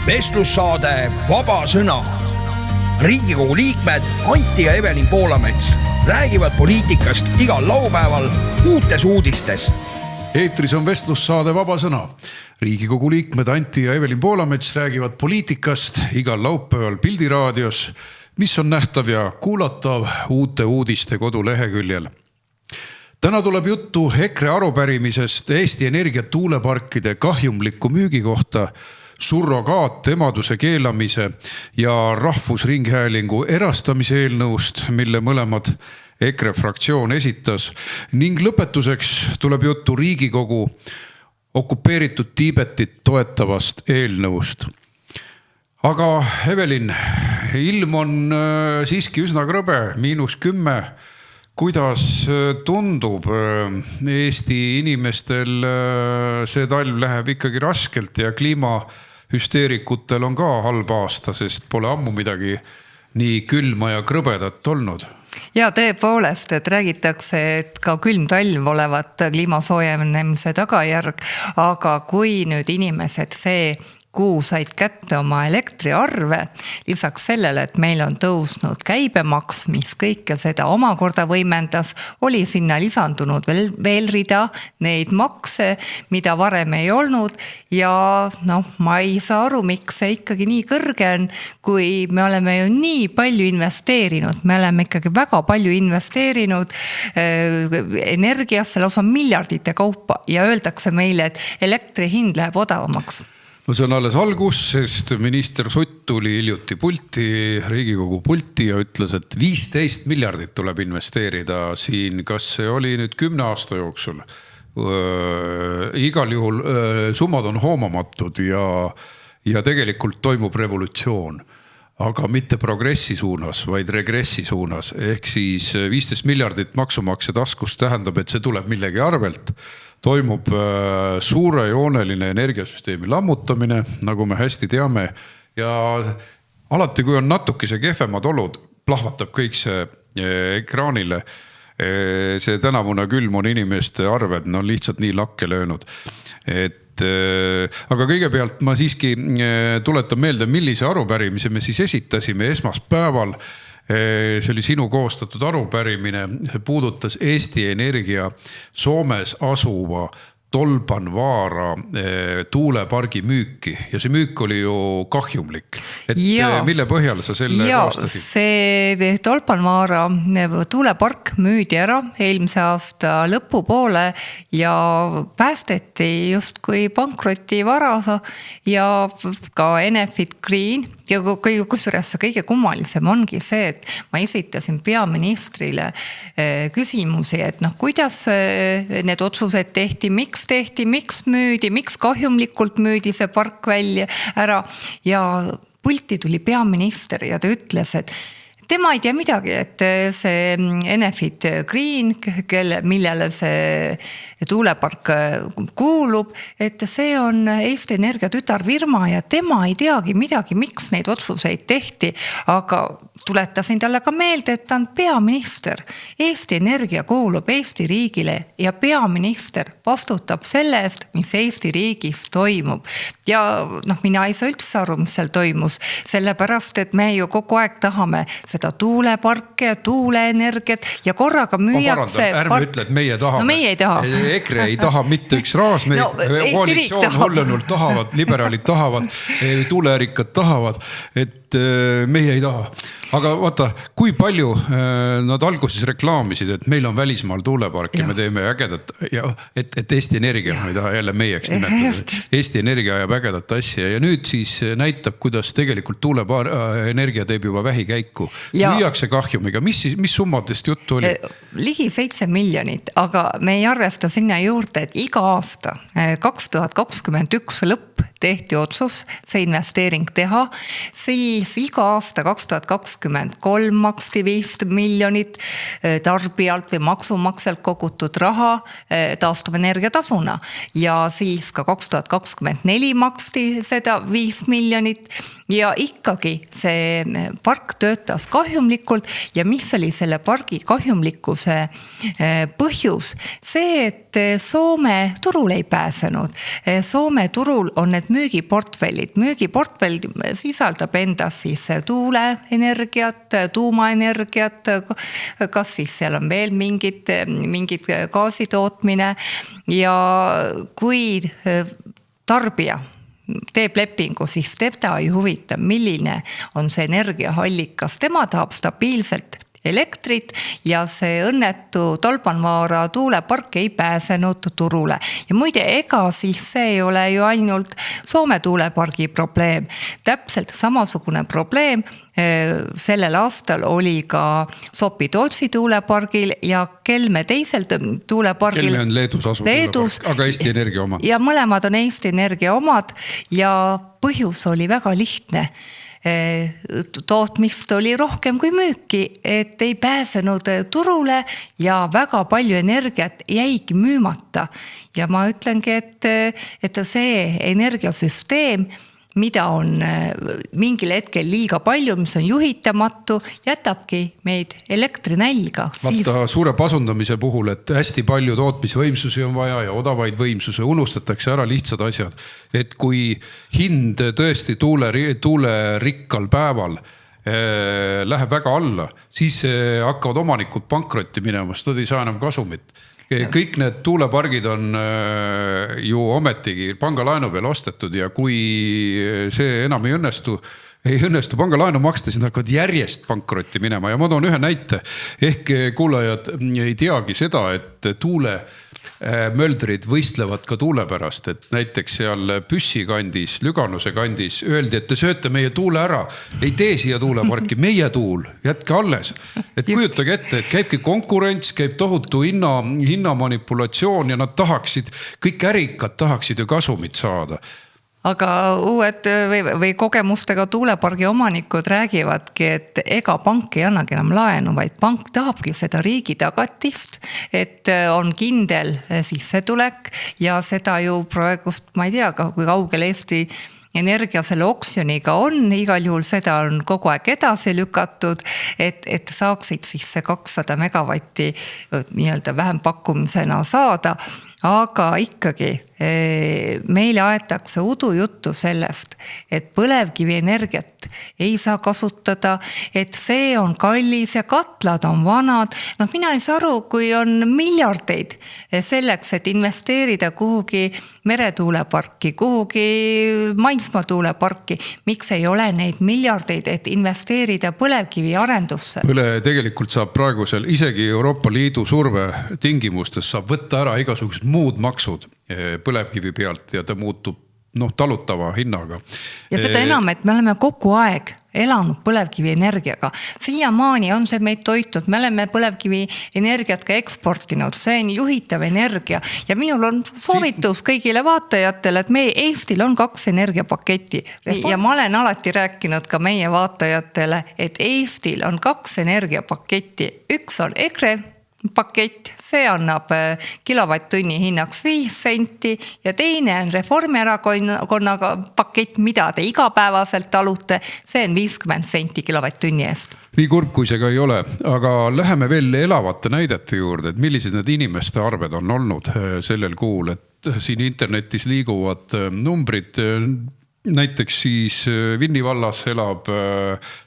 Vestlussaade Vaba sõna. Riigikogu liikmed Antti ja Evelin Poolamets räägivad poliitikast igal laupäeval uutes uudistes. Eetris on vestlussaade Vaba sõna. Riigikogu liikmed Antti ja Evelin Poolamets räägivad poliitikast igal laupäeval Pildiraadios, mis on nähtav ja kuulatav uute uudiste koduleheküljel. Täna tuleb juttu EKRE arupärimisest Eesti Energia tuuleparkide kahjumliku müügi kohta, surrogaat emaduse keelamise ja Rahvusringhäälingu erastamise eelnõust, mille mõlemad EKRE fraktsioon esitas, ning lõpetuseks tuleb juttu Riigikogu okupeeritud Tiibetit toetavast eelnõust. Aga Evelin, ilm on siiski üsna krõbe, -10. Kuidas tundub Eesti inimestel, see talv läheb ikkagi raskelt ja kliimahüsteerikutel on ka halb aasta, sest pole ammu midagi nii külma ja krõbedat olnud. Ja tõepoolest, et räägitakse, et ka külm talv olevat kliimasoojenemise tagajärg, aga kui nüüd inimesed see kuu said kätte oma elektriarve, lisaks sellele, et meil on tõusnud käibemaks, mis kõike seda omakorda võimendas, oli sinna lisandunud veel rida neid makse, mida varem ei olnud ja ma ei saa aru, miks see ikkagi nii kõrge on, kui me oleme ju nii palju investeerinud, me oleme ikkagi väga palju investeerinud energiasse, lausa miljardite kaupa ja öeldakse meile, et elektri hind läheb odavamaks. No see on alles algus, sest minister Sutt tuli hiljuti Riigikogu pulti ja ütles, et 15 miljardit tuleb investeerida siin. Kas see oli nüüd 10 aasta jooksul? Igal juhul summad on hoomamatud ja tegelikult toimub revolutsioon. Aga mitte progressi suunas, vaid regressi suunas. Ehk siis 15 miljardit maksumaksja taskust tähendab, et see tuleb millegi arvelt. Toimub suurejooneline energiasüsteemi lammutamine, nagu me hästi teame. Ja alati, kui on natukese kehvemad olud, plahvatab kõik see ekraanile. See tänavune külm on inimeste arved, lihtsalt nii lakke löönud. Aga kõigepealt ma siiski tuletan meelde, millise arupärimise me siis esitasime esmaspäeval. See oli sinu koostatud arupärimine, puudutas Eesti Energia Soomes asuva Tolpanvaara tuulepargi müüki ja see müük oli ju kahjumlik. Mille põhjal sa selle koostasid? See Tolpanvaara tuulepark müüdi ära eelmise aasta lõpupoole ja päästeti justkui pankroti vara ja ka Enefit Green. Ja kusjuures see kõige kummalisem ongi see, et ma esitasin peaministrile küsimusi, et kuidas need otsused tehti, miks müüdi, miks kahjumlikult müüdi see park välja ära ja pulti tuli peaminister ja ta ütles, et tema ei tea midagi, et see Enefit Green, millele see tuulepark kuulub, et see on Eesti Energia tütarfirma ja tema ei teagi midagi, miks neid otsuseid tehti, aga tuletasin talle ka meelde, et ta on peaminister. Eesti Energia kuulub Eesti riigile ja peaminister vastutab selle eest, mis Eesti riigis toimub. Ja mina ei saa üldse aru, mis seal toimus, sellepärast, et me ju kogu aeg tahame seda tuuleparke ja tuuleenergiat ja korraga müüakse. Ärme ütle, et meie tahame. No meie ei taha. EKRE ei taha mitte üks raas, koalitsioon hullunult tahavad, liberaalid tahavad, tuuleärikad tahavad, et meie ei taha. Aga vaata, kui palju nad alguses reklaamisid, et meil on välismaal tuulepark ja me teeme ägedat, et Eesti Energia, ma ei taha jälle meieks nimetada, Eesti Energia ajab ägedat asja ja nüüd siis näitab, kuidas tegelikult tuuleenergia teeb juba vähikäiku. Müüakse kahjumiga. Mis summadest juttu oli? Ligi 7 miljonit, aga me ei arvesta sinna juurde, et iga aasta 2021 lõpp tehti otsus see investeering teha, siis iga aasta 2023 maksti 5 miljonit tarbijalt või maksumaksjalt kogutud raha taastuvenergia tasuna ja siis ka 2024 maksti seda 5 miljonit ja ikkagi see park töötas kahjumlikult ja mis oli selle pargi kahjumlikkuse põhjus? See, et Soome turul ei pääsenud. Soome turul on need müügiportfellid. Müügiportfell sisaldab endas siis tuuleenergiat, tuumaenergiat, kas siis seal on veel mingid gaasitootmine ja kui tarbija teeb lepingu, siis teda ei huvita, milline on see energiahallikas. Tema tahab stabiilselt elektrit ja see õnnetu Tolpanvaara tuulepark ei pääsenud turule. Ja muide, ega siis see ei ole ju ainult Soome tuulepargi probleem. Täpselt samasugune probleem sellel aastal oli ka Sopi-Tootsi tuulepargil ja Kelme teisel tuulepargil. Kelme on Leedus asuv tuulepark, aga Eesti Energia oma. Ja mõlemad on Eesti Energia omad ja põhjus oli väga lihtne. Tootmist oli rohkem kui müüki, et ei pääsenud turule ja väga palju energiat jäigi müümata. Ja ma ütlengi, et see energiasüsteem, mida on mingil hetkel liiga palju, mis on juhitamatu, jätabki meid elektrinälga. Vaata suure pasundamise puhul, et hästi palju tootmisvõimsusi on vaja ja odavaid võimsusi, unustatakse ära lihtsad asjad. Et kui hind tõesti tuulerikkal päeval läheb väga alla, siis hakkavad omanikud pankrotti minema, sest nad ei saa enam kasumit. Kõik need tuulepargid on ju ometigi pangalaenu peal ostetud ja kui see enam ei õnnestu pangalaenu maksta, siis nad hakkavad järjest pankrotti minema. Ja ma toon ühe näite. Ehk kuulajad ei teagi seda, et tuulemöldrid võistlevad ka tuule pärast. Et näiteks seal Püssi kandis, Lüganuse kandis öeldi, et te sööte meie tuule ära. Ei tee siia tuuleparki, meie tuul, jätke alles. Et kujutage ette, et käibki konkurents, käib tohutu hinnamanipulatsioon ja nad tahaksid, kõik ärikad tahaksid ju kasumit saada. Aga uued või kogemustega tuulepargi omanikud räägivadki, et ega pank ei annagi enam laenu, vaid pank tahabki seda riigi tagatist, et on kindel sissetulek ja seda ju praegust, ma ei tea, kui kaugel Eesti Energia selle oksjoniga on, igal juhul seda on kogu aeg edasi lükatud, et saaksid siis see 200 megavatti nii-öelda vähem pakkumisena saada. Aga ikkagi meile aetakse udujuttu sellest, et põlevkivi energiat ei saa kasutada, et see on kallis ja katlad on vanad. No mina ei saa aru, kui on miljardeid selleks, et investeerida kuhugi meretuuleparki, kuhugi maismaatuuleparki. Miks ei ole neid miljardeid, et investeerida põlevkivi arendusse? Tegelikult saab praegusel isegi Euroopa Liidu surve tingimustes saab võtta ära igasugused muud maksud põlevkivi pealt ja ta muutub talutava hinnaga. Ja seda enam, et me oleme kogu aeg elanud põlevkivi energiaga. Siiamaani on see meid toitnud, me oleme põlevkivi energiat ka eksportinud, see on juhitav energia ja minul on soovitus kõigile vaatajatele, et meie Eestil on 2 energiapaketti ja ma olen alati rääkinud ka meie vaatajatele, et Eestil on 2 energiapaketti, üks on EKRE pakett, see annab kilovatt-tunni hinnaks 5 senti ja teine on Reformierakonnaga pakett, mida te igapäevaselt talute, see on 50 senti kilovatt-tunni eest. Nii kurb, kui see ka ei ole, aga läheme veel elavate näidete juurde, et millised need inimeste arved on olnud sellel kuul, et siin internetis liiguvad numbrid. Näiteks siis Vinni vallas elab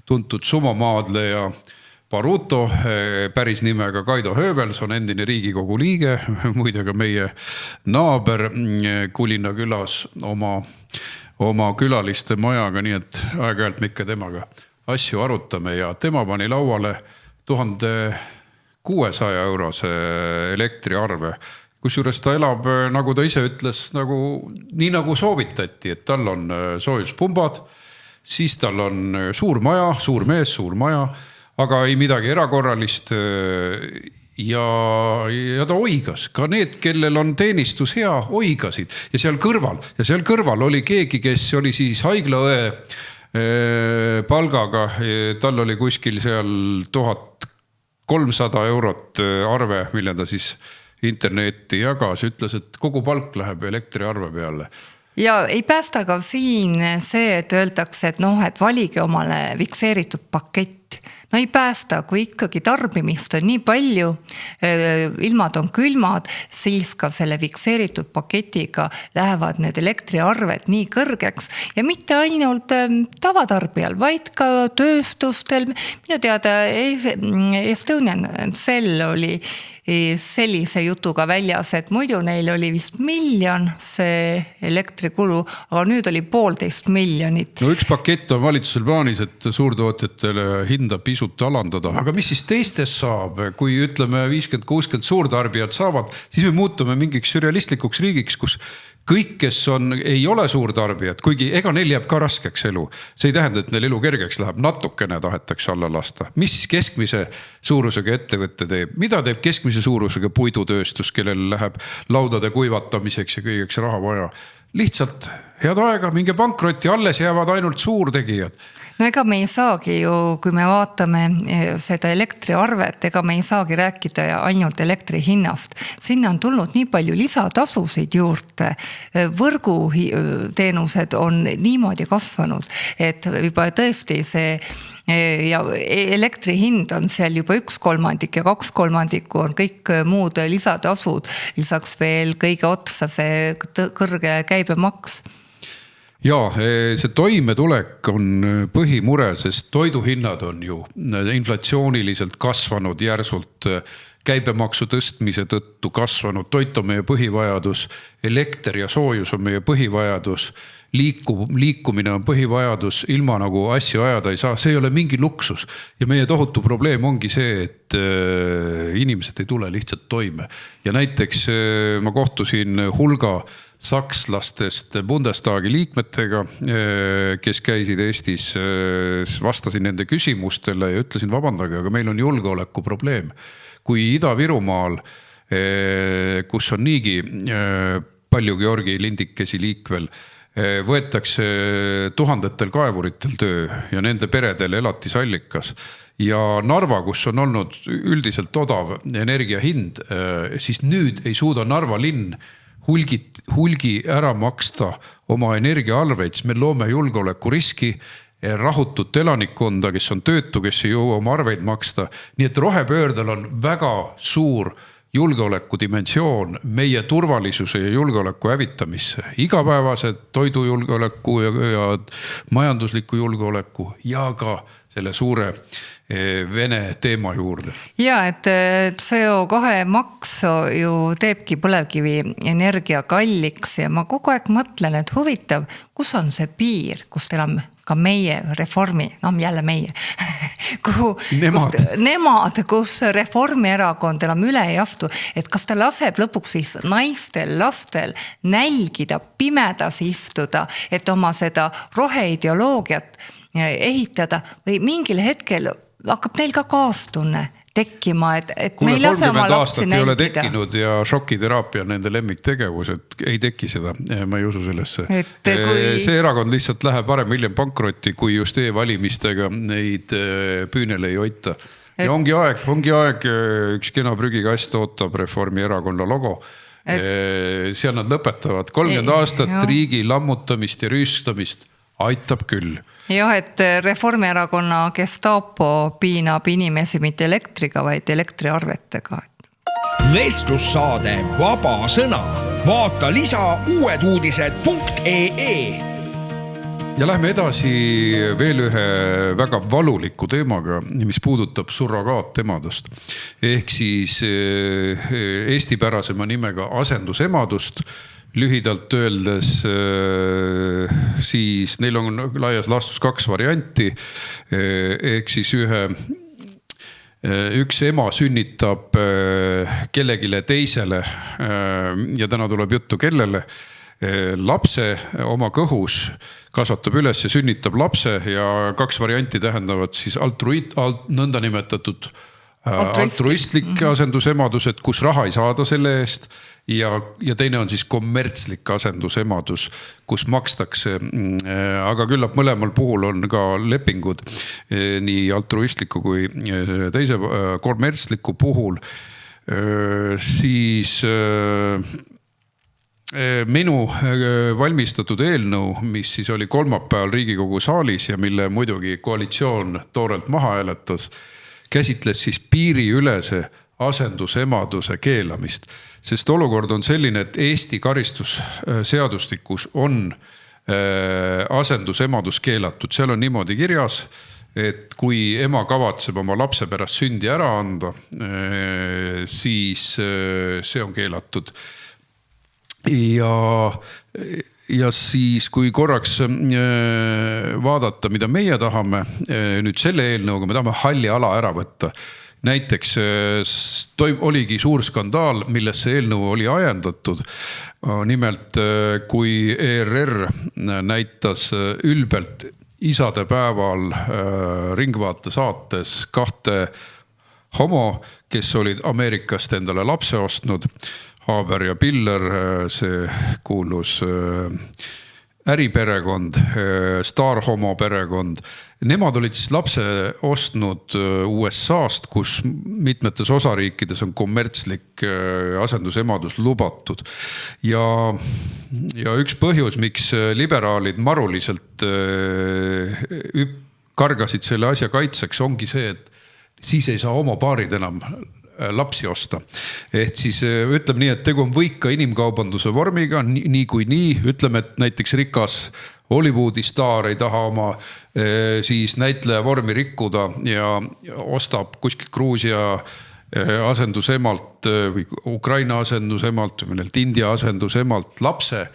tuntud sumomaadleja Paruto, päris nimega Kaido Höövels, on endine Riigikogu liige, muide ka meie naaber Kulina külas oma külaliste majaga, nii et aeg-ajalt me ikka temaga asju arutame ja tema pani lauale 1600 eurose elektriarve. Kusjuures ta elab, nagu ta ise ütles, nii nagu soovitati, et tal on soojuspumbad, siis tal on suur maja, suur mees, suur maja, aga ei midagi erakorralist ja ta oigas. Ka need, kellel on teenistus hea, oigasid. Ja seal kõrval oli keegi, kes oli siis haiglaõe palgaga. Tal oli kuskil seal 1300 eurot arve, mille ta siis internetti jagas. Ütles, et kogu palk läheb elektriarve peale. ja ei päästa ka siin see, et öeldakse, et noh, et valige omale fikseeritud pakett. No ei päästa, kui ikkagi tarbimist on nii palju, ilmad on külmad, siis ka selle fikseeritud paketiga lähevad need elektriarved nii kõrgeks ja mitte ainult tavatarbijal, vaid ka tööstustel. Minu teada Estonian Cell oli sellise jutuga väljas, et muidu neil oli vist 1 miljon see elektrikulu, aga nüüd oli 1,5 miljonit. No üks pakett on valitsusel plaanis, et suurtootjatele hinda pisut alandada. Aga mis siis teistes saab? Kui ütleme 50-60 suurtarbijad saavad, siis me muutume mingiks sürrealistlikuks riigiks, kus kõik, kes ei ole suurtarbijad, kuigi ega neil jääb ka raskeks elu. See ei tähenda, et neil elu kergeks läheb, natukene tahetakse alla lasta. Mis siis keskmise suurusega ettevõtte teeb? Mida teeb keskmise suurusega puidutööstus, kellel läheb laudade kuivatamiseks ja kõigeks raha vaja? Lihtsalt head aega, minge pankrotti, alles jäävad ainult suurtegijad. No ega me ei saagi ju, kui me vaatame seda elektriarvet, ega me ei saagi rääkida ainult elektri hinnast. Sinna on tulnud nii palju lisatasusid juurde. Võrguteenused on niimoodi kasvanud, et juba tõesti see ja elektri hind on seal juba 1/3 ja 2/3 on kõik muud lisatasud. Lisaks veel kõige otsa see kõrge käibemaks. Jaa, see toimetulek on põhimure, sest toiduhinnad on ju inflatsiooniliselt kasvanud järsult, käibemaksu tõstmise tõttu kasvanud, toit on meie põhivajadus, elekter ja soojus on meie põhivajadus, liikumine on põhivajadus, ilma nagu asju ajada ei saa, see ei ole mingi luksus. Ja meie tohutu probleem ongi see, et inimesed ei tule lihtsalt toime. Ja näiteks ma kohtusin hulga sakslastest Bundestagi liikmetega, kes käisid Eestis, vastasin nende küsimustele ja ütlesin, vabandage, aga meil on julgeoleku probleem. Kui Ida-Virumaal, kus on niigi palju Georgi lindikesi liikvel, võetakse tuhandetel kaevuritel töö ja nende peredel elatisallikas. Ja Narva, kus on olnud üldiselt odav energia hind, siis nüüd ei suuda Narva linn hulgi ära maksta oma energiaarveid, siis me loome julgeolekuriski, rahutut elanikkonda, kes on töötu, kes ei jõua oma arveid maksta. Nii et rohepöördel on väga suur julgeoleku dimensioon meie turvalisuse ja julgeoleku hävitamisse. Igapäevased toidujulgeoleku ja majandusliku julgeoleku ja ka selle suure Vene teema juurde. Ja, et CO2 maks ju teebki põlevkivi energia kalliks ja ma kogu aeg mõtlen, et huvitav, kus on see piir, kust enam ka meie reformi, jälle meie, kus Reformierakond enam üle ei astu, et kas ta laseb lõpuks siis naistel, lastel nälgida, pimedas istuda, et oma seda roheideoloogiat ehitada või mingil hetkel hakkab neil ka kaastunne tekkima, et me ei lase oma lapsi nälgida. 30 aastat ei ole tekkinud ja šokiteraapia on nende lemmiktegevus, et ei teki seda, ma ei usu sellesse. See erakond lihtsalt läheb parem hiljem pankrotti, kui just e-valimistega neid püünele ei hoita. Ja ongi aeg, üks kena prügikast ootab Reformierakonna logo. Seal nad lõpetavad 30 aastat riigi lammutamist ja rüüstamist. Aitab küll. Jah, et Reformierakonna Gestapo piinab inimesi mitte elektriga, vaid elektriarvetega. Vestlussaade Vaba Sõna. Vaata lisa uueduudised.ee. Ja lähme edasi veel ühe väga valuliku teemaga, mis puudutab surrogaatemadust. Ehk siis eestipärasema nimega asendusemadust. Lühidalt öeldes, siis neil on laias laastus 2 varianti. Ehk siis üks ema sünnitab kellegile teisele ja täna tuleb juttu kellele. Lapse oma kõhus kasvatab üles ja sünnitab lapse ja 2 varianti tähendavad siis nõnda nimetatud altruistlik asendusemadus, et kus raha ei saada selle eest ja teine on siis kommertslik asendusemadus, kus makstakse, aga küllap mõlemal puhul on ka lepingud nii altruistliku kui teise kommertsliku puhul, siis minu valmistatud eelnõu, mis siis oli kolmapäeval Riigikogu saalis ja mille muidugi koalitsioon toorelt maha hääletas, käsitles siis piiriülese asendusemaduse keelamist. Sest olukord on selline, et Eesti karistusseadustikus on asendusemadus keelatud. Seal on niimoodi kirjas, et kui ema kavatseb oma lapse pärast sündi ära anda, siis see on keelatud. Ja siis, kui korraks vaadata, mida meie tahame, nüüd selle eelnõuga me tahame halli ala ära võtta. Näiteks oligi suur skandaal, millesse eelnõu oli ajendatud. Nimelt, kui ERR näitas ülbelt isadepäeval Ringvaate saates 2 homo, kes olid Ameerikast endale lapse ostnud, Haaber ja Piller, see kuulus äriperekond, Star Homo perekond. Nemad olid siis lapse ostnud USA-st, kus mitmetes osariikides on kommertslik asendusemadus lubatud. Ja üks põhjus, miks liberaalid maruliselt kargasid selle asja kaitseks, ongi see, et siis ei saa homopaarid enam lapsi osta. Ehk siis ütleme nii, et tegu on võika inimkaubanduse vormiga, nii kui nii. Ütleme, et näiteks rikas Hollywoodi staar ei taha oma siis näitleja vormi rikkuda ja ostab kuskilt Gruusia asendusemalt või Ukraina asendusemalt või mõnelt India asendusemalt lapse.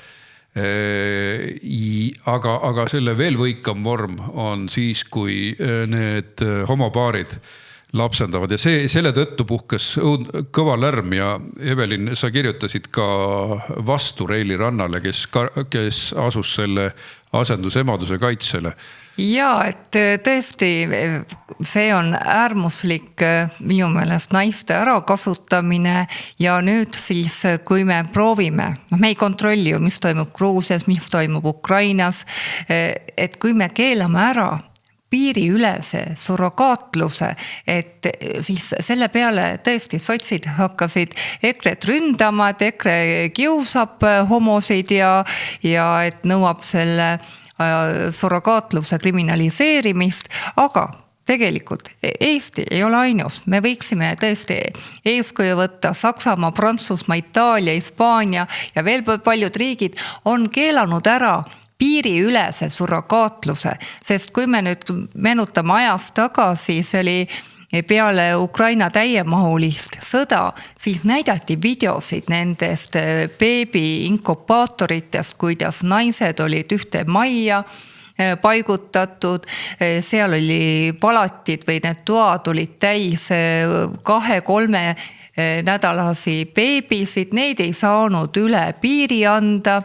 Aga selle veel võikam vorm on siis, kui need homopaarid lapsendavad ja selle tõttu puhkas kõva lärm ja Evelin, sa kirjutasid ka vastu Reili Rannale, kes asus selle asendusemaduse kaitsele. Ja, et tõesti see on äärmuslik minu meelest naiste ärakasutamine ja nüüd siis, kui me proovime, me ei kontrolli ju, mis toimub Gruusias, mis toimub Ukrainas, et kui me keelame ära piiriülese surrogaatluse, et siis selle peale tõesti sotsid hakkasid EKRE-t ründama, et EKRE kiusab homosid ja et nõuab selle surrogaatluse kriminaliseerimist, aga tegelikult Eesti ei ole ainus. Me võiksime tõesti eeskuju võtta Saksamaa, Prantsusmaa, Itaalia, Hispaania ja veel paljud riigid on keelanud ära piiriülese surrogaatluse, sest kui me nüüd meenutame ajast tagasi, see oli peale Ukraina täiemahulist sõda, siis näidati videosid nendest beebi inkubaatoritest, kuidas naised olid ühte majja paigutatud, seal oli palatid või need toad olid täis 2-3 nädalasi beebisid, neid ei saanud üle piiri anda.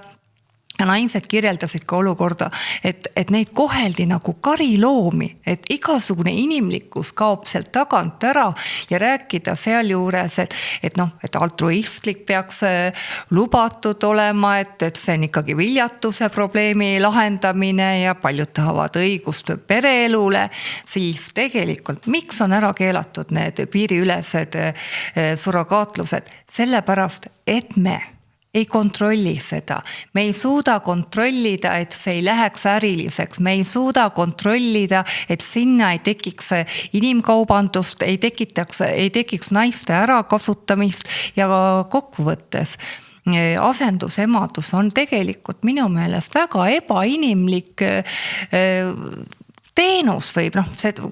Ja naised kirjeldasid ka olukorda, et neid koheldi nagu kariloomi, et igasugune inimlikkus kaob sealt tagant ära ja rääkida seal juures, et altruistlik peaks lubatud olema, et see on ikkagi viljatuse probleemi lahendamine ja paljud tahavad õigust pereelule, siis tegelikult miks on ära keelatud need piiriülesed surrogaatlused? Sellepärast, et me ei kontrolli seda. Me ei suuda kontrollida, et see ei läheks äriliseks. Me ei suuda kontrollida, et sinna ei tekiks inimkaubandust, ei tekiks naiste ärakasutamist ja kokkuvõttes asendusemadus on tegelikult minu meelest väga ebainimlik teenus või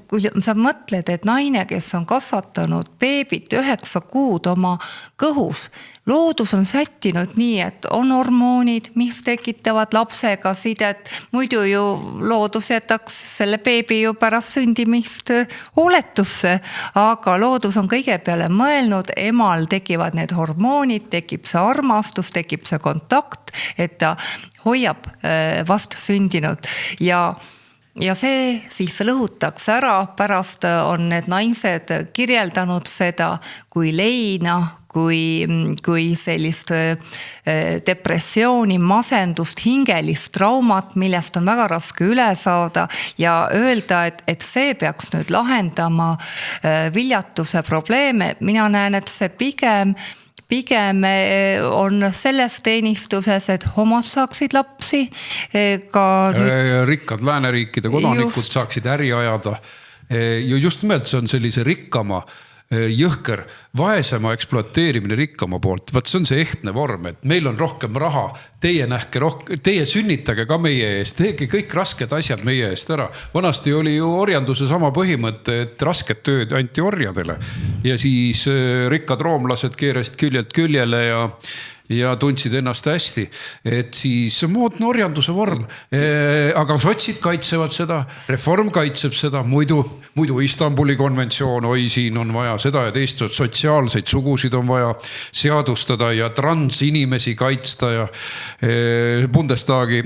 kui sa mõtled, et naine, kes on kasvatanud beebit 9 kuud oma kõhus, loodus on sättinud nii, et on hormoonid, mis tekitavad lapsega sidet, muidu ju loodus jätaks selle beebi ju pärast sündimist hooletusse, aga loodus on kõige peale mõelnud, emal tekivad need hormoonid, tekib see armastus, tekib see kontakt, et ta hoiab vastu sündinud ja see siis lõhutaks ära, pärast on need naised kirjeldanud seda kui leina, kui sellist depressiooni, masendust, hingelist traumat, millest on väga raske üle saada ja öelda, et see peaks nüüd lahendama viljatuse probleeme. Mina näen, et see pigem on selles teenistuses, et homod saaksid lapsi. Ka rikkad lääneriikide kodanikud saaksid äri ajada. Ja just nimelt see on sellise rikkama jõhker, vaesema ekspluateerimine rikkama poolt. Vaat see on see ehtne vorm, et meil on rohkem raha, teie sünnitage ka meie eest, teege kõik rasked asjad meie eest ära. Vanasti oli ju orjanduse sama põhimõte, et rasked tööd anti orjadele ja siis rikkad roomlased keerasid küljelt küljele ja tundsid ennast hästi, et siis moodne orjanduse vorm. Aga sotsid kaitsevad seda, reform kaitseb seda, muidu Istanbuli konventsioon, siin on vaja seda ja teist, sotsiaalseid sugusid on vaja seadustada ja transinimesi kaitsta ja Bundestagi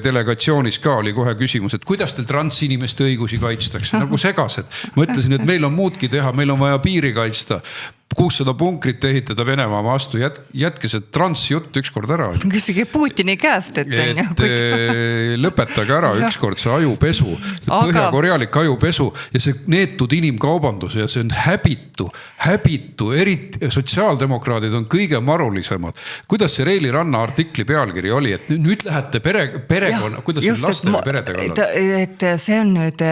delegatsioonis ka oli kohe küsimus, et kuidas teil transinimeste õigusi kaitstakse, nagu segased. Ma ütlesin, et meil on muudki teha, meil on vaja piiri kaitsta. 600 punkrit ehitada Venemaa vastu, jätke see transjutt ükskord ära. Küsige Putini käest, et lõpetage ära ükskord see ajupesu, põhjakorealik ajupesu ja see neetud inimkaubandus ja see on häbitu, eriti sotsiaaldemokraadid on kõige marulisemad. Kuidas see Reili Ranna artikli pealkiri oli, et nüüd lähete perekonna, kuidas see laste või perede kallal? Et see on nüüd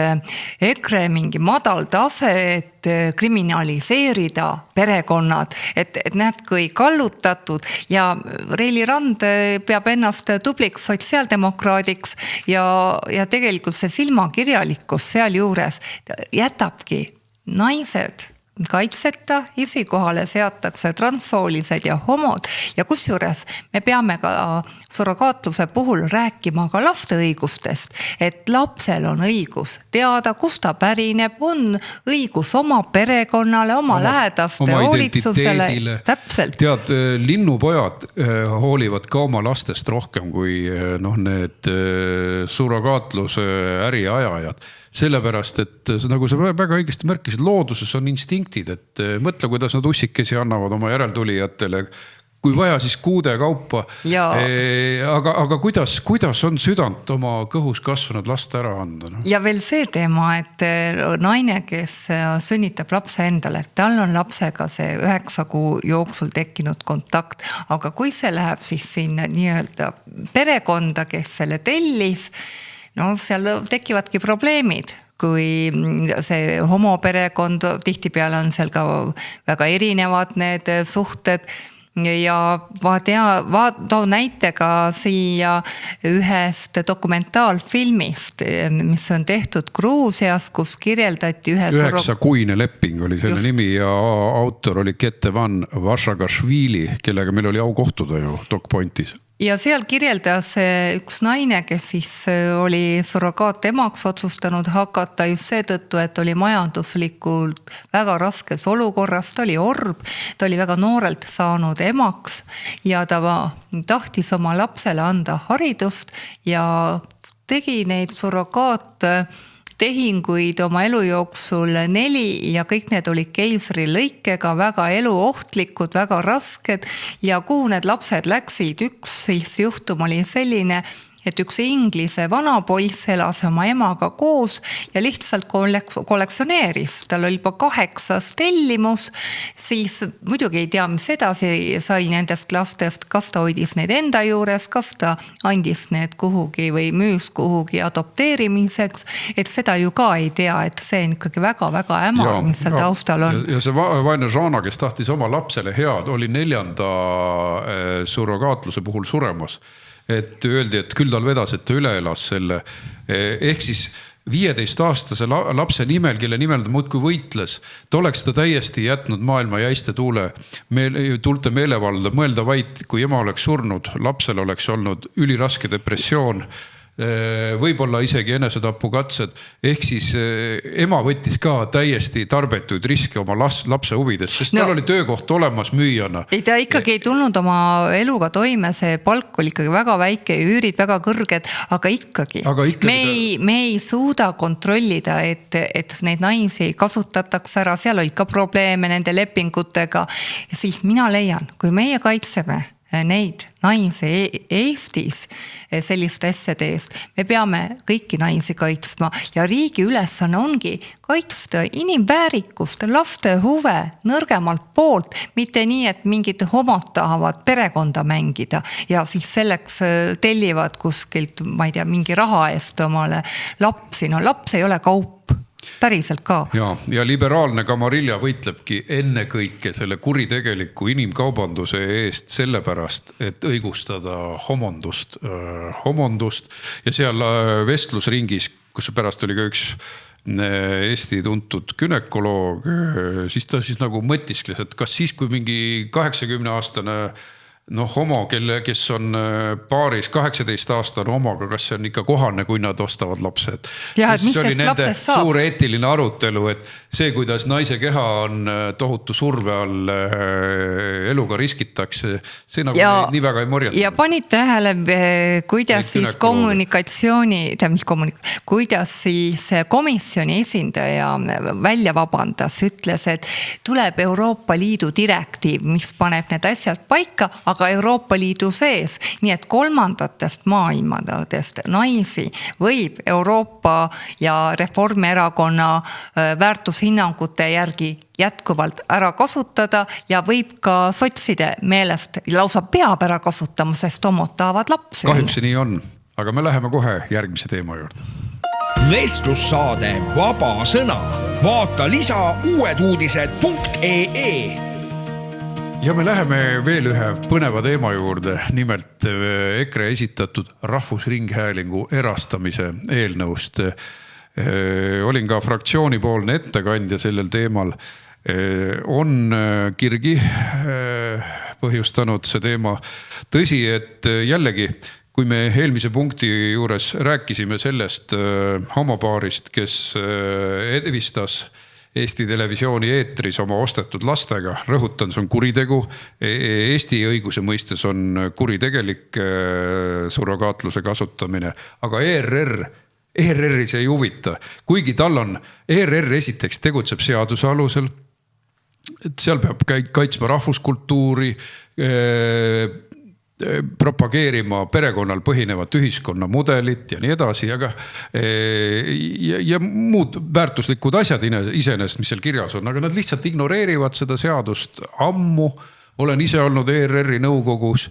EKRE mingi madal tase, et kriminaliseerida perekonnad, et näed kui kallutatud ja Reili Rand peab ennast tubliks sotsiaaldemokraadiks ja tegelikult see silmakirjalikkus seal juures jätabki naised kaitseta, esikohale seatakse transsoolised ja homod ja kusjuures me peame ka surrogaatluse puhul rääkima ka laste õigustest, et lapsel on õigus teada, kust ta pärineb, on õigus oma perekonnale, oma lähedaste hoolitsusele. Täpselt. Tead, linnupojad hoolivad ka oma lastest rohkem kui need surrogaatluse äriajajad. Sellepärast, et nagu sa väga õigesti märkisid, looduses on instinktid, et mõtle, kuidas nad ussikesi annavad oma järeltulijatele, kui vaja siis kuude kaupa. Aga kuidas on südant oma kõhus kasvanud last ära anda? No? Ja veel see teema, et naine, kes sünnitab lapse endale, tal on lapsega see 9 kuu jooksul tekkinud kontakt, aga kui see läheb siis sinna nii-öelda perekonda, kes selle tellis, seal tekivadki probleemid, kui see homoperekond, tihtipeale on seal ka väga erinevad need suhted ja toon näitega siia ühest dokumentaalfilmist, mis on tehtud Gruusias, kus kirjeldati 9-kuine leping oli selle nimi ja autor oli Ketevan Vašagašvili, kellega meil oli au kohtuda ju DocPointis. Ja seal kirjeldas üks naine, kes siis oli surrogaatemaks otsustanud hakata just seetõttu, et oli majanduslikult väga raskes olukorras, ta oli orb, ta oli väga noorelt saanud emaks ja ta tahtis oma lapsele anda haridust ja tegi neid surrogaattehinguid oma elu jooksul 4 ja kõik need olid keisrilõikega, väga eluohtlikud, väga rasked ja kuhu need lapsed läksid, üks siis juhtum oli selline, et üks Inglise vanapoiss elas oma emaga koos ja lihtsalt kollektsioneeris. Tal oli juba 8 tellimus, siis muidugi ei tea, mis edasi sai nendest lastest, kas ta hoidis neid enda juures, kas ta andis need kuhugi või müüs kuhugi adopteerimiseks, et seda ju ka ei tea, et see on ikkagi väga-väga ämar, mis seal taustal on. Ja see vaene Žana, kes tahtis oma lapsele head, oli 4. surrogaatluse puhul suremas. Et öeldi, et küll tal vedas, et ta üle elas selle. Ehk siis 15-aastase lapse nimel, kelle nimel ta muudkui võitles, ta oleks ta täiesti jätnud maailma jäiste tuulte meelevalda, mõelda vaid, kui ema oleks surnud, lapsel oleks olnud üliraske depressioon, võib-olla isegi enesetapukatsed, ehk siis ema võttis ka täiesti tarbetuid riske oma lapse huvides, sest tal oli töökoht olemas müüjana. Ei, ta ikkagi ei tulnud oma eluga toime, see palk oli ikkagi väga väike, üürid väga kõrged, aga ikkagi me ei suuda kontrollida, et neid naisi kasutatakse ära, seal olid ka probleeme nende lepingutega ja siis mina leian, kui meie kaitseme neid naisi Eestis selliste asjade eest. Me peame kõiki naisi kaitsma ja riigi ülesanne ongi kaitsta inimväärikust, laste huve nõrgemalt poolt, mitte nii, et mingid homod tahavad perekonda mängida ja siis selleks tellivad kuskilt, ma ei tea, mingi raha eest omale lapsi. No laps ei ole kaup. Päriselt ka. Ja liberaalne Camarilla võitlebki ennekõike selle kuritegeliku inimkaubanduse eest sellepärast, et õigustada homondust ja seal vestlusringis, kus pärast oli ka üks Eesti tuntud gynekoloog, siis ta siis nagu mõtiskles, et kas siis, kui mingi 80-aastane homo, kes on paaris 18-aastane homoga, kas see on ikka kohane, kui nad ostavad lapsed. Ja, et mis sest lapsest saab? Suur eetiline arutelu, et see, kuidas naise keha on tohutu surve all eluga riskitakse, see nagu nii väga ei morjata. Ja panid tähele, kuidas siis kuidas siis komisjoni esindaja välja vabandas, ütles, et tuleb Euroopa Liidu direktiiv, mis paneb need asjad paika, aga Euroopa Liidu sees, nii et kolmandatest maailmadest naisi võib Euroopa ja Reformierakonna väärtushinnangute järgi jätkuvalt ära kasutada ja võib ka sotside meelest lausa peab ära kasutama, sest homod tahavad lapsi. Kahjuks nii on, aga me läheme kohe järgmise teema juurde. Vestlussaade Vaba sõna. Vaata lisa uueduudised.ee. Ja me läheme veel ühe põneva teema juurde, nimelt EKRE esitatud Rahvusringhäälingu erastamise eelnõust. Olin ka fraktsioonipoolne ettekandja sellel teemal. On kirgi põhjustanud see teema. Tõsi, et jällegi, kui me eelmise punkti juures rääkisime sellest homopaarist, kes edvistas Eesti televisiooni eetris oma ostetud lastega, rõhutan, see on kuritegu. Eesti õiguse mõistes on kuritegelik surrogaatluse kasutamine, aga ERR-i see ei huvita. Kuigi tal on, ERR esiteks tegutseb seaduse alusel, et seal peab kaitsma rahvuskultuuri, propageerima perekonnal põhinevat ühiskonna mudelit ja nii edasi, aga ja muud väärtuslikud asjad iseenesest, mis seal kirjas on, aga nad lihtsalt ignoreerivad seda seadust ammu. Olen ise olnud ERR-i nõukogus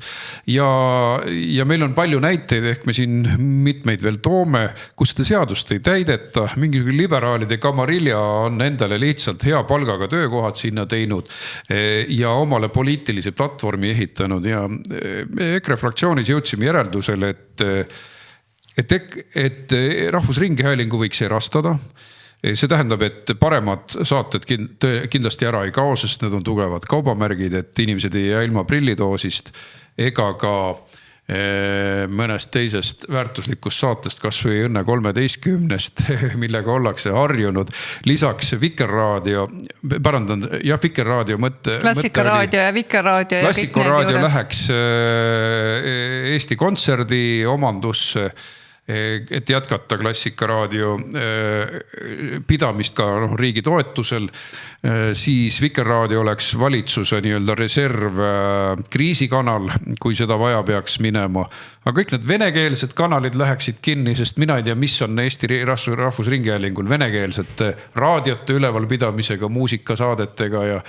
ja meil on palju näiteid, ehk me siin mitmeid veel toome, kus seda seadust ei täideta. Mingi liberaalide Camarilla on endale lihtsalt hea palgaga töökohad sinna teinud ja omale poliitilise platvormi ehitanud ja EKRE fraktsioonis jõudsime järeldusele, et Rahvusringhäälingu võiks erastada. See tähendab, et paremad saated kindlasti ära ei kao, sest need on tugevad kaubamärgid, et inimesed ei jää ilma prillidoosist ega ka mõnest teisest väärtuslikust saatest, kas või Õnne 13-st, millega ollakse harjunud. Lisaks Vikerraadio, Vikerraadio mõte. Klassikaraadio ja Vikerraadio. Klassikaraadio läheks Eesti Kontserdi omandusse, et jätkata Klassikaraadio pidamist ka riigi toetusel, siis Vikerraadio oleks valitsuse nii-öelda reserv kriisikanal, kui seda vaja peaks minema. Aga kõik need venekeelsed kanalid läheksid kinni, sest mina ei tea, mis on Eesti Rahvusringhäälingul venekeelsete raadiote ülevalpidamisega, muusikasaadetega ja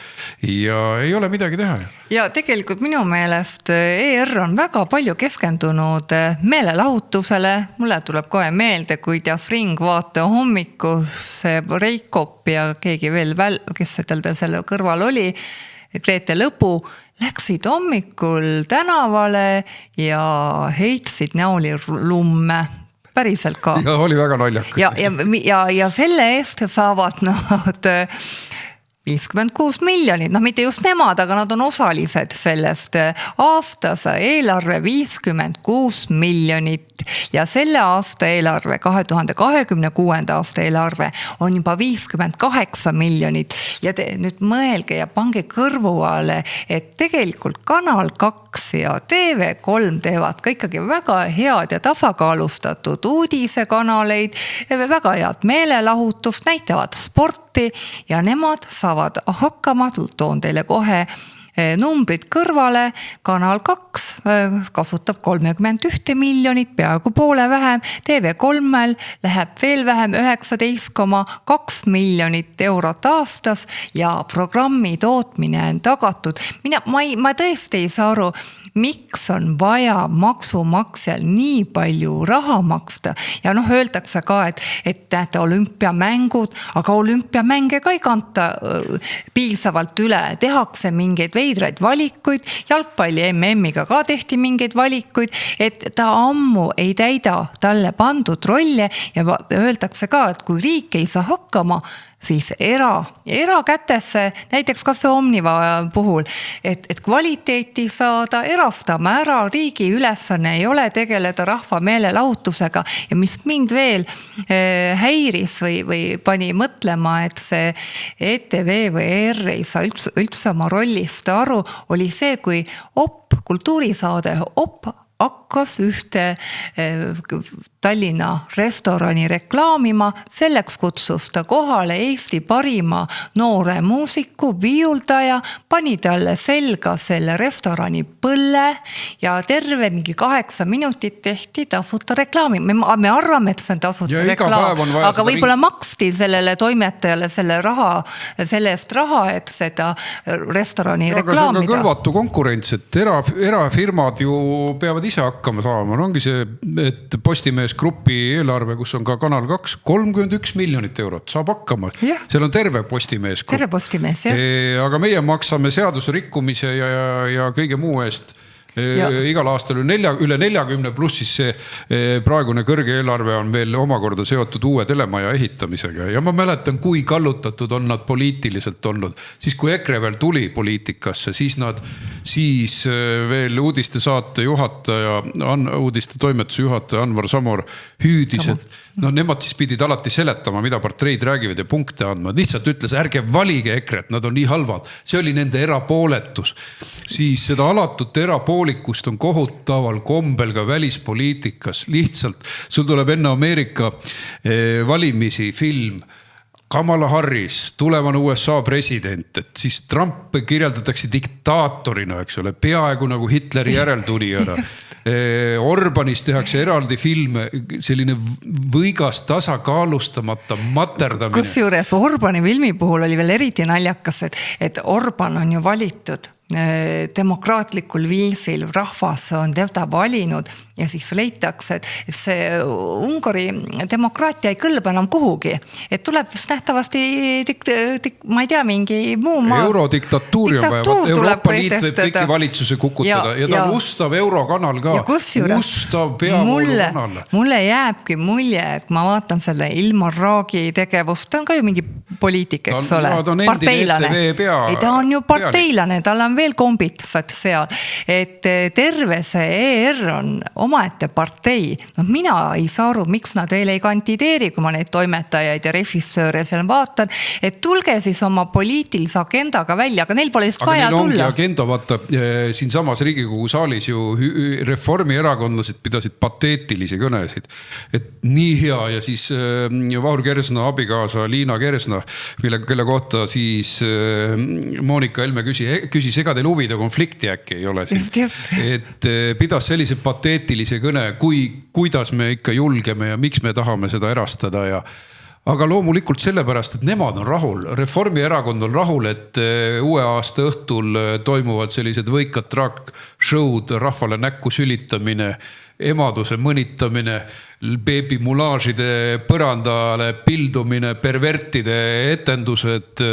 ei ole midagi teha. Ja tegelikult minu meelest ER on väga palju keskendunud meelelahutusele. Mulle tuleb kohe meelde, kuidas Ringvaate hommikus Reikop ja keegi veel, kes selle kõrval oli, Grete Lõpu, läksid hommikul tänavale ja heitsid näolilumme. Päriselt ka. Ja oli väga naljakas. Ja selle eest saavad nad 56 miljonit, mitte just nemad, aga nad on osalised sellest. Aastas eelarve 56 miljonit ja selle aasta eelarve, 2026. aasta eelarve on juba 58 miljonit. Ja nüüd mõelge ja pange kõrvuale, et tegelikult Kanal 2 ja TV3 teevad ka ikkagi väga head ja tasakaalustatud uudisekanaleid, väga head meelelahutust, näitavad sporti ja nemad saavad hakkama, toon teile kohe numbrid kõrvale, Kanal 2 kasutab 31 miljonit, peaaegu poole vähem, TV3-l läheb veel vähem, 19,2 miljonit eurot aastas ja programmi tootmine on tagatud. Ma tõesti ei saa aru, miks on vaja maksumaksjal nii palju raha maksta ja öeldakse ka, et näete olümpiamängud, aga olümpiamänge ka ei kanta piisavalt üle, tehakse mingeid veidraid valikuid, jalgpalli MM-iga ka tehti mingeid valikuid, et ta ammu ei täida talle pandud rolle ja öeldakse ka, et kui riik ei saa hakkama, siis erakätesse, näiteks kas või Omniva puhul, et kvaliteeti saada, erastame ära, riigi ülesanne ei ole tegeleda rahva meelelahutusega ja mis mind veel häiris või pani mõtlema, et see ETV või ER ei saa üldse oma rollist aru, oli see, kui kultuurisaade hakkas ühte Tallinna restorani reklaamima, selleks kutsus ta kohale Eesti parima noore muusiku, viiuldaja, pani talle selga selle restorani põlle ja terve mingi 8 minutit tehti tasuta reklaami. Me arvame, et see on tasuta reklaam, aga võib-olla maksti sellele toimetajale selle eest raha, et seda restorani reklaamida. Aga see on kõlvatu konkurents, et erafirmad ju peavad ise hakkama saama. Ongi see, et Postimees Grupi eelarve, kus on ka Kanal 2, 31 miljonit eurot, saab hakkama. Ja. Seal on terve Postimees Grupp. Terve Postimees, jah. Aga meie maksame seaduse rikkumise ja kõige muu eest. Igal aastal üle 40 pluss siis see praegune kõrge eelarve on veel omakorda seotud uue telemaja ehitamisega ja ma mäletan, kui kallutatud on nad poliitiliselt olnud. Siis kui EKRE veel tuli poliitikasse, siis veel uudiste saate juhataja, uudiste toimetuse juhataja Anvar Samor hüüdis, et nemad siis pidid alati seletama, mida partreid räägivad ja punkte andma. Lihtsalt ütles, ärge valige EKRE-t, nad on nii halvad. See oli nende erapooletus. Siis seda alatut erapoolikust on kohutaval kombel ka välispoliitikas. Lihtsalt, sul tuleb enne Ameerika valimisi film Kamala Harris, tulevane USA president, et siis Trump kirjeldatakse diktaatorina, eks ole, peaaegu nagu Hitleri järeltulijana. Orbanis tehakse eraldi filme, selline võigas tasakaalustamata materdamine. Kusjuures Orbani filmi puhul oli veel eriti naljakas, et Orban on ju valitud demokraatlikul viisil, rahvas on teda valinud ja siis leitakse, et see Ungari demokraatia ei kõlba enam kuhugi, et tuleb nähtavasti ma ei tea, mingi muu maa. Eurodiktatuuri on vaja, Euroopa Liit võib kõiki valitsuse kukutada ja ta on ustav eurokanal ka. Ustav peavoolukanal. Mulle jääbki mulje, et kui ma vaatan selle Ilmar Raagi tegevust, ta on ka ju mingi poliitik, eks ole, parteilane. Ei, ta on ju parteilane, tal on veel kombitused seal, et terve see ER on omaette partei. Mina ei saa aru, miks nad veel ei kandideeri, kui ma neid toimetajaid ja režissööre seal vaatan, et tulge siis oma poliitilise agendaga välja, aga neil pole vist vaja tulla. Aga neil ongi agenda, vaata, siin samas Riigikogu saalis ju reformierakondlased pidasid pateetilisi kõnesid, et nii hea ja siis Vahur Kersna abikaasa Liina Kersna, kelle kohta siis Monika Helme küsis, ega teil huvide konflikti äkki ei ole siin. Just. Et pidas sellise pateetilise kõne, kuidas me ikka julgeme ja miks me tahame seda erastada ja aga loomulikult sellepärast, et nemad on rahul. Reformierakond on rahul, et uue aasta õhtul toimuvad sellised võikad track show'd, rahvale näkku sülitamine, emaduse mõnitamine, beebimulaažide põrandale pildumine, pervertide etendused,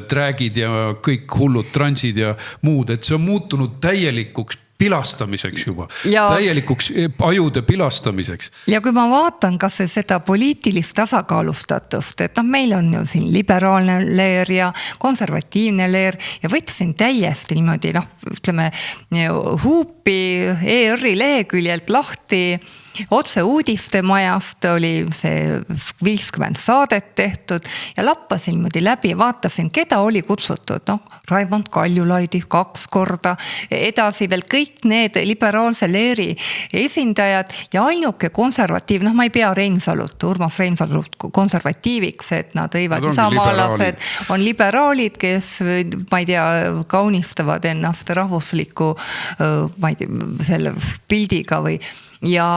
dragid ja kõik hullud transid ja muud, et see on muutunud täielikuks pilastamiseks juba, täielikuks ajude pilastamiseks. Ja kui ma vaatan kas seda poliitilist tasakaalustatust, et meil on ju siin liberaalne leer ja konservatiivne leer ja võtsin täiesti niimoodi, ütleme, huupi ER-i leheküljelt lahti otse uudistemajast oli see 50 saadet tehtud ja lappasin niimoodi läbi, vaatasin, keda oli kutsutud. Raimond Kaljulaidi 2 korda, edasi veel kõik need liberaalse leeri esindajad ja ainuke konservatiiv, ma ei pea Urmas Reinsalut konservatiiviks, et nad võivad isamaalased, on liberaalid, kes, ma ei tea, kaunistavad ennast rahvusliku, ma ei tea, selle pildiga või ja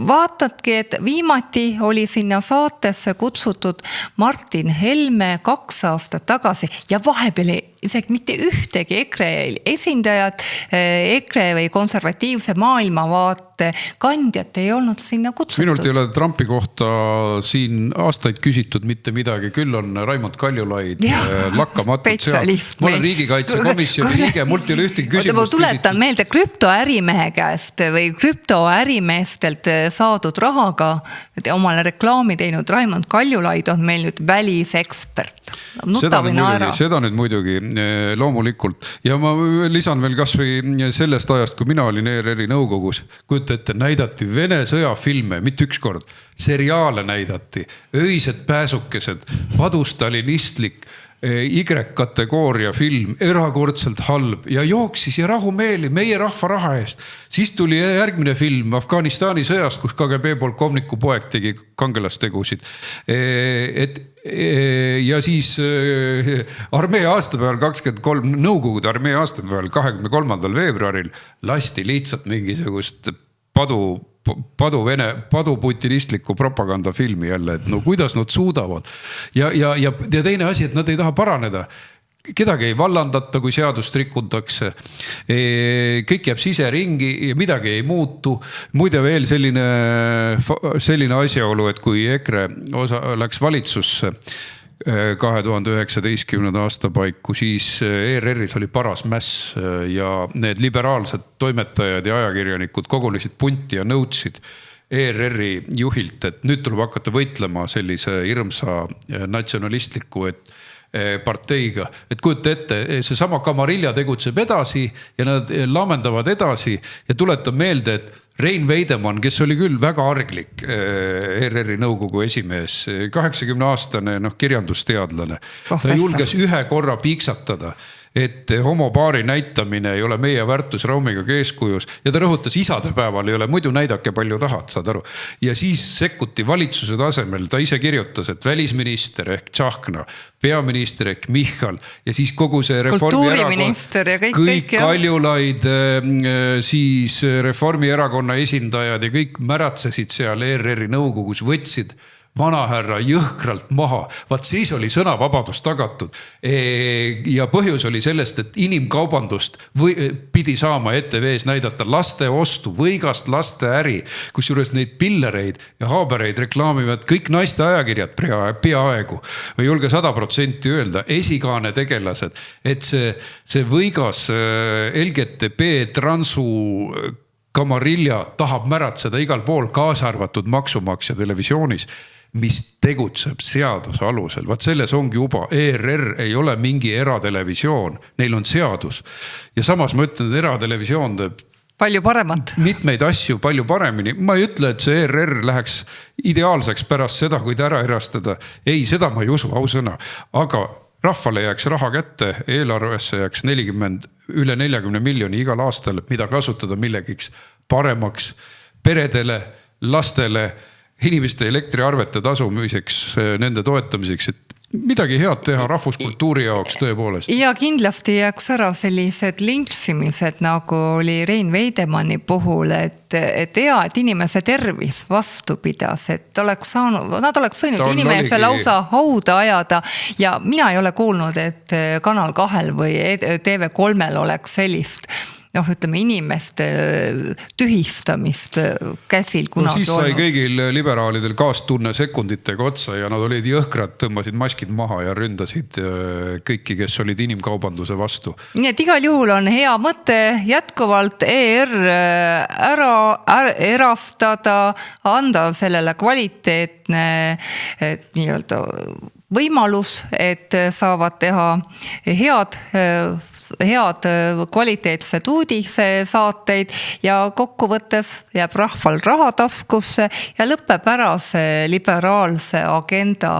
vaatadki, et viimati oli sinna saatesse kutsutud Martin Helme 2 aastat tagasi ja vahepeal isegi mitte ühtegi EKRE esindajat, EKRE või konservatiivse maailmavaate kandjat ei olnud sinna kutsutud. Minult ei ole Trumpi kohta siin aastaid küsitud mitte midagi, küll on Raimond Kaljulaid lakkamatult seal. Ma olen riigikaitsekomisjoni liige, mult ei ole ühtegi küsimust küsitud. Tuletan meelde krüptoärimehe käest või krüptoärimeestelt saadud rahaga omale reklaami teinud Raimond Kaljulaid on meil nüüd välisekspert. Seda nüüd muidugi loomulikult. Ja ma lisan veel kas või sellest ajast, kui mina olin ERR-i nõukogus, kujuta ette, näidati Vene sõjafilme, mitte ükskord, seriaale näidati, öised pääsukesed, padustalinistlik, Y-kategooria film, erakordselt halb ja jooksis ja rahumeeli meie rahva raha eest. Siis tuli järgmine film Afganistani sõjast, kus KGB polkovniku poeg tegi kangelastegusid. Ja siis armee aastapäeval 23, Nõukogude armee aastapäeval 23. veebruaril lasti lihtsalt mingisugust paduputinistlikku propagandafilmi jälle, et no kuidas nad suudavad. Ja teine asi, et nad ei taha paraneda. Kedagi ei vallandata, kui seadust rikutakse. Kõik jääb siseringi ja midagi ei muutu. Muide veel selline asjaolu, et kui EKRE läks valitsusse 2019. aasta paiku, siis ERR-is oli paras mäss ja need liberaalsed toimetajad ja ajakirjanikud kogunesid punti ja nõudsid ERR-i juhilt, et nüüd tuleb hakata võitlema sellise hirmsa natsionalistliku parteiga. Et kujuta ette, see sama Kamarilla tegutseb edasi ja nad laamendavad edasi ja tuletab meelde, et Rein Veidemann, kes oli küll väga arglik ERR-i nõukogu esimees, 80-aastane kirjandusteadlane, ta julges ühe korra piiksatada, et homopaari näitamine ei ole meie väärtusraumiga keeskujus ja ta rõhutas isadepäeval ei ole, muidu näidake palju tahad, saad aru. Ja siis sekkuti valitsuse tasemel, ta ise kirjutas, et välisminister ehk Tšahkna, peaminister ehk Michal ja siis kogu see kultuuriminister ja kõik Kaljulaid, siis Reformierakonna esindajad ja kõik märatsesid seal ERR-i nõukogus, võtsid vanahärra jõhkralt maha. Vaat siis oli sõnavabadus tagatud. Ja põhjus oli sellest, et inimkaubandust pidi saama ETV-s näidata laste ostu, võigast laste äri, kus juures neid pillereid ja haabereid reklaamivad kõik naiste ajakirjad peaaegu. Või julge 100% öelda, esikaane tegelased, et see võigas LGTB transu Kamarilla tahab märatseda igal pool, kaasa arvatud maksumaksja televisioonis, mis tegutseb seaduse alusel. Vaat selles ongi juba, ERR ei ole mingi eratelevisioon, neil on seadus. Ja samas ma ütlen, et eratelevisioon teeb palju paremat. Mitmeid asju palju paremini. Ma ei ütle, et see ERR läheks ideaalseks pärast seda, kui ta ära erastada. Ei, seda ma ei usu, ausõna. Aga rahvale jääks raha kätte, eelarvesse jääks üle 40 miljoni igal aastal, mida kasutada millegiks paremaks peredele, lastele, inimeste elektriarvete tasumiseks, nende toetamiseks, et midagi head teha rahvuskultuuri jaoks tõepoolest. Ja kindlasti jääks ära sellised lintsimised, nagu oli Rein Veidemanni puhul, et hea, et inimese tervis vastu pidas, et nad oleks võinud inimese lausa hauda ajada ja mina ei ole kuulnud, et Kanal 2 või TV3 oleks sellist ütleme inimeste tühistamist käsil kunagi siis sai kõigil liberaalidel kaastunne sekunditega otsa ja nad olid jõhkrad, tõmbasid maskid maha ja ründasid kõiki, kes olid inimkaubanduse vastu. Nii et igal juhul on hea mõte jätkuvalt ER erastada, anda sellele kvaliteetne nii-öelda võimalus, et saavad teha head head kvaliteetsed uudisesaateid ja kokkuvõttes jääb rahval raha taskusse ja lõpeb ära see liberaalse agenda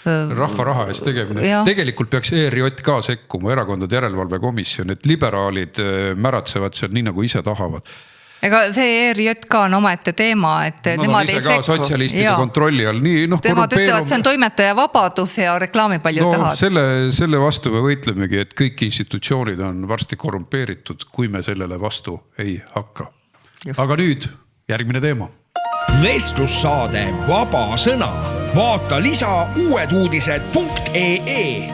rahva raha eest tegemine. Tegelikult peaks ERJK sekkuma, erakondade järelevalve komisjon, et liberaalid märatsevad seal nii nagu ise tahavad. Ega see ERJK on omaette teema, et nemad ei sekku. Sotsialistide kontrolli all. Temad ütlevad, see on toimetaja vabadus ja reklaami palju tahad. Selle vastu me võitlemegi, et kõik institutsioonid on varsti korrumpeeritud, kui me sellele vastu ei hakka. Aga nüüd järgmine teema. Vestlussaade Vaba sõna. Vaata lisa uueduudised.ee.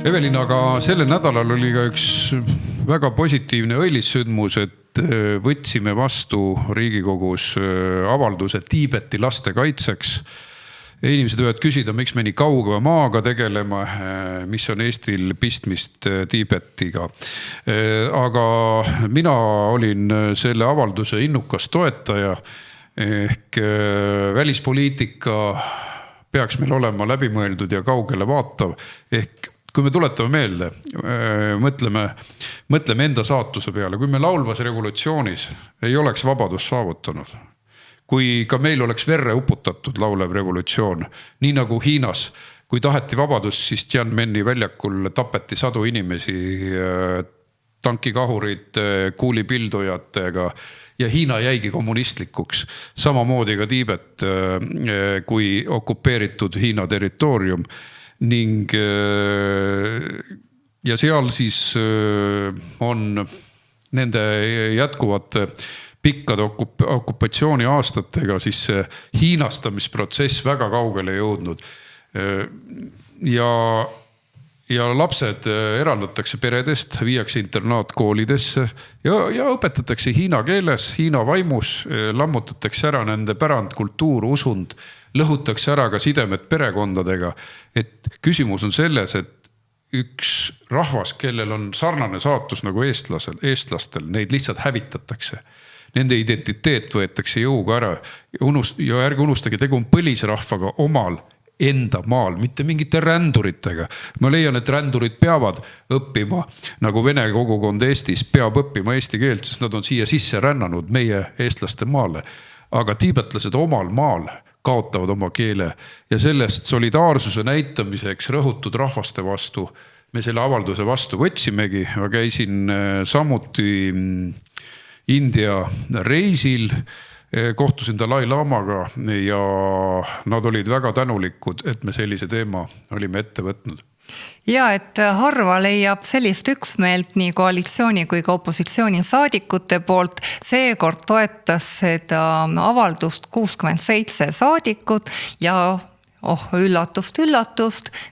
Evelin, aga sellel nädalal oli ka üks väga positiivne õillissündmus, et võtsime vastu Riigikogus avalduse Tiibeti laste kaitseks. Inimesed võivad küsida, miks me nii kauge maaga tegelema, mis on Eestil pistmist Tiibetiga. Aga mina olin selle avalduse innukas toetaja, ehk välispoliitika peaks meil olema läbimõeldud ja kaugele vaatav. Ehk kui me tuletame meelde, mõtleme enda saatuse peale, kui me laulvas revolutsioonis ei oleks vabadust saavutanud, kui ka meil oleks verre uputatud laulev revolutsioon, nii nagu Hiinas, kui taheti vabadust, siis Tiananmeni väljakul tapeti sadu inimesi tankikahurid kuulipildujatega ja Hiina jäigi kommunistlikuks. Samamoodi ka Tiibet kui okupeeritud Hiina territoorium. Ning ja seal siis on nende jätkuvate pikkade okupatsiooni aastatega siis see hiinastamisprotsess väga kaugele jõudnud. Ja lapsed eraldatakse peredest, viiakse internaatkoolidesse ja õpetatakse hiina keeles, hiina vaimus, lammutatakse ära nende pärand, kultuur, usund, lõhutakse ära ka sidemed perekondadega. Et küsimus on selles, et üks rahvas, kellel on sarnane saatus nagu eestlastel, neid lihtsalt hävitatakse. Nende identiteet võetakse jõuga ära ja ärge unustage, tegu on põlisrahvaga omal enda maal, mitte mingite ränduritega. Ma leian, et rändurid peavad õppima, nagu vene kogukond Eestis peab õppima eesti keelt, sest nad on siia sisse rännanud meie eestlaste maale. Aga tiibetlased omal maal kaotavad oma keele ja sellest solidaarsuse näitamiseks rõhutud rahvaste vastu me selle avalduse vastu võtsimegi. Ma käisin samuti India reisil, kohtusin Dalai Lamaga ja nad olid väga tänulikud, et me sellise teema olime ette võtnud. Ja et harva leiab sellist üksmeelt nii koalitsiooni kui ka opositsiooni saadikute poolt. Seekord toetas seda avaldust 67 saadikut ja üllatust,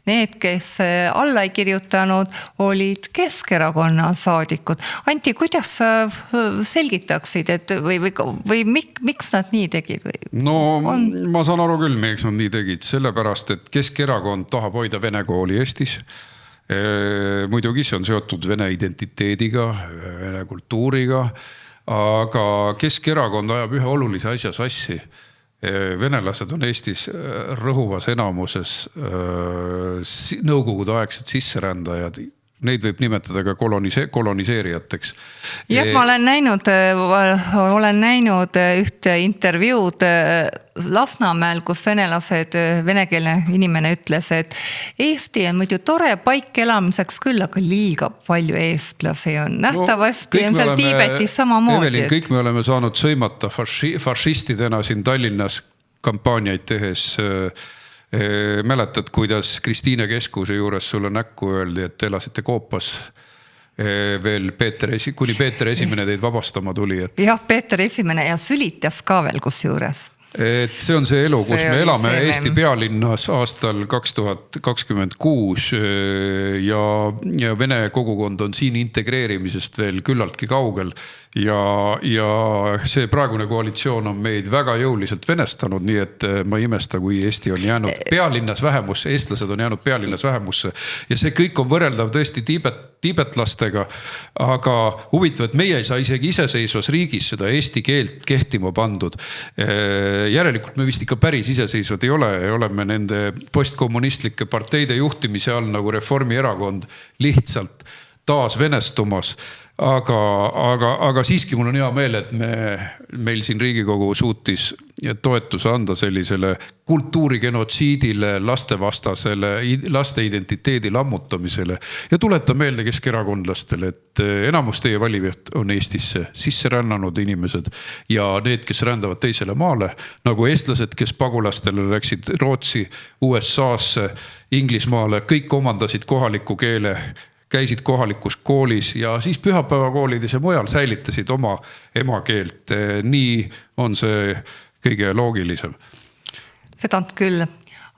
need, kes alla ei kirjutanud, olid Keskerakonna saadikud. Anti, kuidas sa selgitaksid, et või miks nad nii tegid? Ma saan aru küll, miks nad nii tegid, sellepärast, et Keskerakond tahab hoida vene kooli Eestis. Muidugi see on seotud vene identiteediga, vene kultuuriga, aga Keskerakond ajab ühe olulise asja sassi. Venelased on Eestis rõhuvas enamuses nõukogude aegsed sisserändajad. Neid võib nimetada ka koloniseerijateks. Jah, ma olen näinud ühte intervjuud Lasnamäel, kus venekeelne inimene ütles, et Eesti on muidu tore paik elamiseks küll, aga liiga palju eestlasi on. Nähtavasti on seal Tiibetis samamoodi. Evelin, kõik me oleme saanud sõimata fašistidena siin Tallinnas kampaaniaid tehes. Mäletad, kuidas Kristiine Keskuse juures sulle näkku öeldi, et elasite koopas veel kuni Peeter Esimene teid vabastama tuli. Jah, Peeter Esimene ja sülitas ka veel kus juures. Et see on see elu, kus me elame Eesti pealinnas aastal 2026 ja vene kogukond on siin integreerimisest veel küllaltki kaugel. ja see praegune koalitsioon on meid väga jõuliselt venestanud, nii et ma ei imesta, kui Eesti on jäänud pealinnas vähemusse, eestlased on jäänud pealinnas vähemusse ja see kõik on võrreldav tõesti tiibetlastega, aga huvitav, et meie ei saa isegi iseseisvas riigis seda eesti keelt kehtima pandud. Järelikult me vist ikka päris iseseisvad ei ole, oleme nende postkommunistlike parteide juhtimise all nagu Reformierakond lihtsalt taas venestumas. Aga siiski mul on hea meel, et meil siin Riigikogu suutis toetuse anda sellisele kultuurigenotsiidile, lastevastasele, laste identiteedi lammutamisele ja tuleta meelde keskerakondlastele, et enamus teie valijad on Eestisse sisse rännanud inimesed ja need, kes rändavad teisele maale, nagu eestlased, kes pagulastele läksid Rootsi, USA-sse, Inglismaale, kõik omandasid kohaliku keele, käisid kohalikus koolis ja siis pühapäevakoolides ja mujal säilitasid oma emakeelt. Nii on see kõige loogilisem. Seda küll,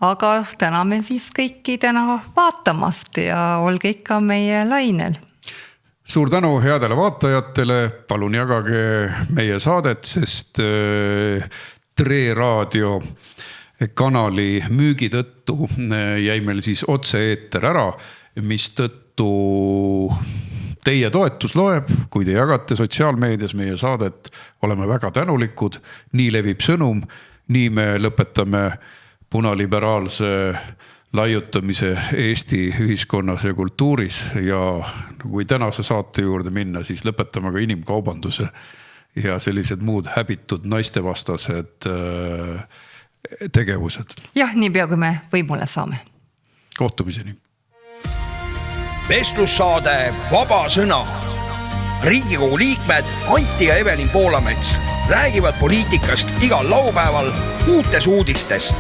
aga täname siis kõiki täna vaatamast ja olge ikka meie lainel. Suur tänu headele vaatajatele, palun jagage meie saadet, sest Tre Raadio kanali müügi tõttu jäi meil siis otse-eeter ära, mis tõttu teie toetus loeb, kui te jagate sotsiaalmeedias meie saadet, oleme väga tänulikud, nii levib sõnum, nii me lõpetame punaliberaalse laiutamise Eesti ühiskonnas ja kultuuris ja kui tänase saate juurde minna, siis lõpetame ka inimkaubanduse ja sellised muud häbitud naistevastased tegevused. Jah, nii pea kui me võimule saame. Kohtumiseni. Vestlussaade Vaba sõna. Riigikogu liikmed Antti ja Evelin Poolamets räägivad poliitikast igal laupäeval uutes uudistes.